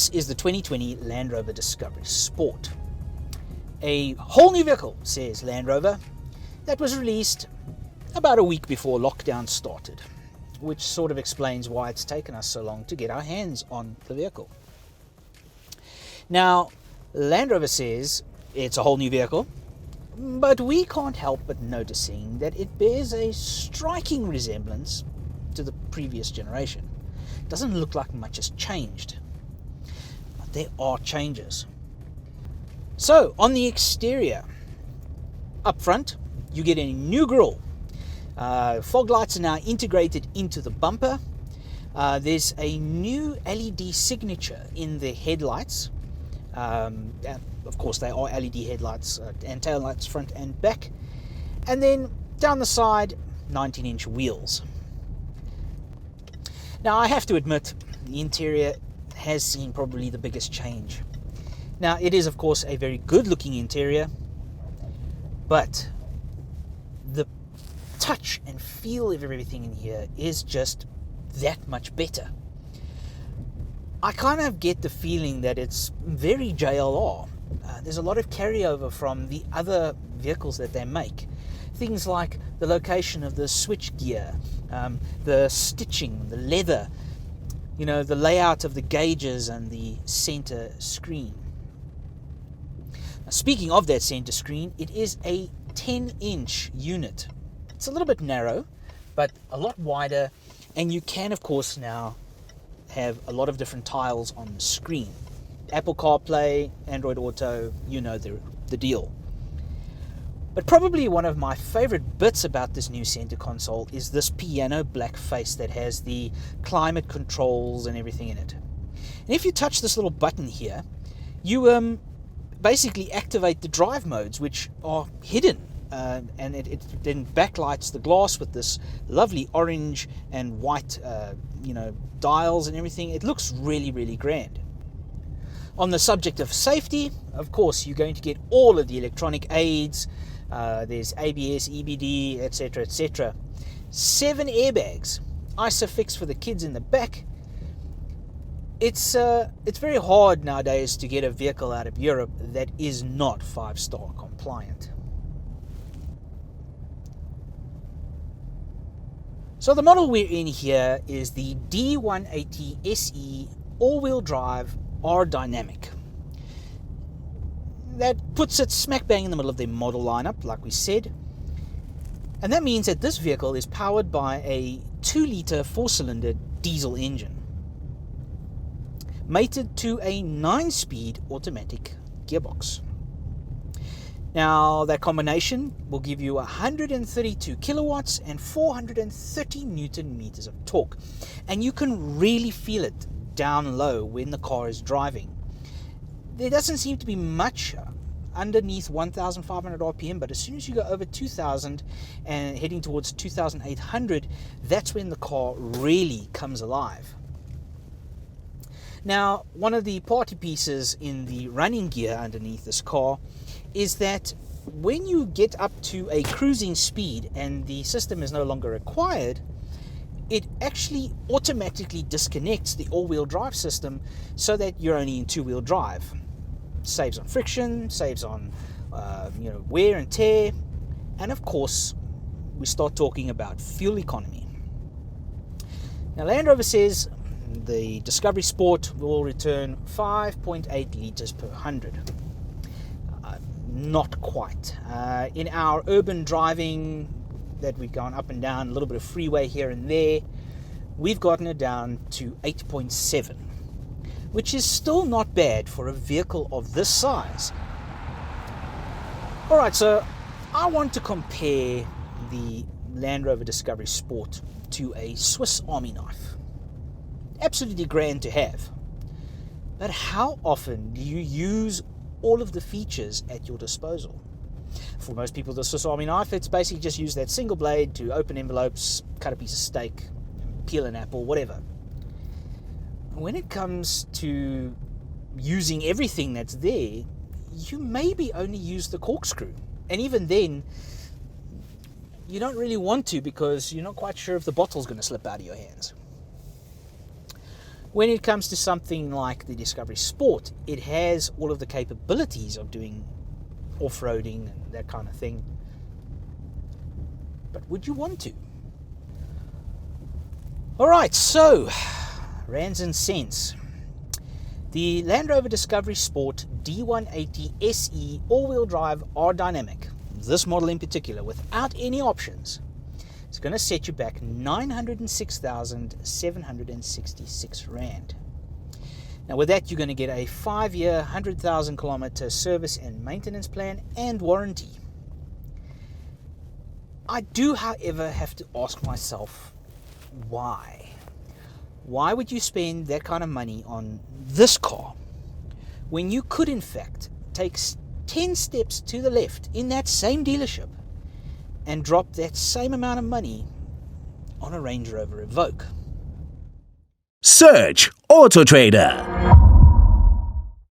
This is the 2020 Land Rover Discovery Sport. A whole new vehicle, says Land Rover, that was released about a week before lockdown started, which sort of explains why it's taken us so long to get our hands on the vehicle. Now, Land Rover says it's a whole new vehicle, but we can't help but noticing that it bears a striking resemblance to the previous generation. It doesn't look like much has changed, but there are changes. So, on the exterior, up front, you get a new grille. Fog lights are now integrated into the bumper. There's a new LED signature in the headlights. Of course, they are LED headlights and tail lights front and back. And then down the side, 19-inch wheels. Now, I have to admit, the interior has seen probably the biggest change. Now, it is, of course, a very good-looking interior, but the touch and feel of everything in here is just that much better. I kind of get the feeling that it's very JLR. There's a lot of carryover from the other vehicles that they make. Things like the location of the switch gear, the stitching, the leather, the layout of the gauges and the center screen. Now, speaking of that center screen, it is a 10-inch unit. It's a little bit narrow, but a lot wider, and you can, of course, now have a lot of different tiles on the screen. Apple CarPlay, Android Auto, the deal. But probably one of my favorite bits about this new center console is this piano black face that has the climate controls and everything in it. And if you touch this little button here, you basically activate the drive modes, which are hidden. And it then backlights the glass with this lovely orange and white, dials and everything. It looks really, really grand. On the subject of safety, of course, you're going to get all of the electronic aids. There's ABS, EBD, etc., etc. 7 airbags, ISOFIX for the kids in the back. It's very hard nowadays to get a vehicle out of Europe that is not 5-star compliant. So the model we're in here is the D180SE all-wheel drive R-Dynamic. That puts it smack bang in the middle of the model lineup, like we said. And that means that this vehicle is powered by a 2-litre 4-cylinder diesel engine, mated to a 9-speed automatic gearbox. Now, that combination will give you 132 kilowatts and 430 newton meters of torque. And you can really feel it down low when the car is driving. There doesn't seem to be much underneath 1,500 RPM, but as soon as you go over 2,000 and heading towards 2,800, that's when the car really comes alive. Now, one of the party pieces in the running gear underneath this car is that when you get up to a cruising speed and the system is no longer required, it actually automatically disconnects the all-wheel drive system so that you're only in 2-wheel drive. Saves on friction, saves on wear and tear, and of course we start talking about fuel economy. Now, Land Rover says the Discovery Sport will return 5.8 litres per 100. Not quite. In our urban driving that we've gone up and down, a little bit of freeway here and there, we've gotten it down to 8.7, which is still not bad for a vehicle of this size. Alright, so I want to compare the Land Rover Discovery Sport to a Swiss Army knife. Absolutely grand to have. But how often do you use all of the features at your disposal? For most people, the Swiss Army knife, it's basically just use that single blade to open envelopes, cut a piece of steak, peel an apple, whatever. When it comes to using everything that's there, you maybe only use the corkscrew. And even then, you don't really want to because you're not quite sure if the bottle's going to slip out of your hands. When it comes to something like the Discovery Sport, it has all of the capabilities of doing off-roading and that kind of thing. But would you want to? Alright, so rands and cents. The Land Rover Discovery Sport D180SE all-wheel drive R-Dynamic, this model in particular, without any options, it's going to set you back 906,766 Rand. Now with that, you're going to get a 5-year, 100,000 kilometer service and maintenance plan and warranty. I do, however, have to ask myself, why? Why would you spend that kind of money on this car when you could in fact take 10 steps to the left in that same dealership and drop that same amount of money on a Range Rover Evoque? Search Auto Trader.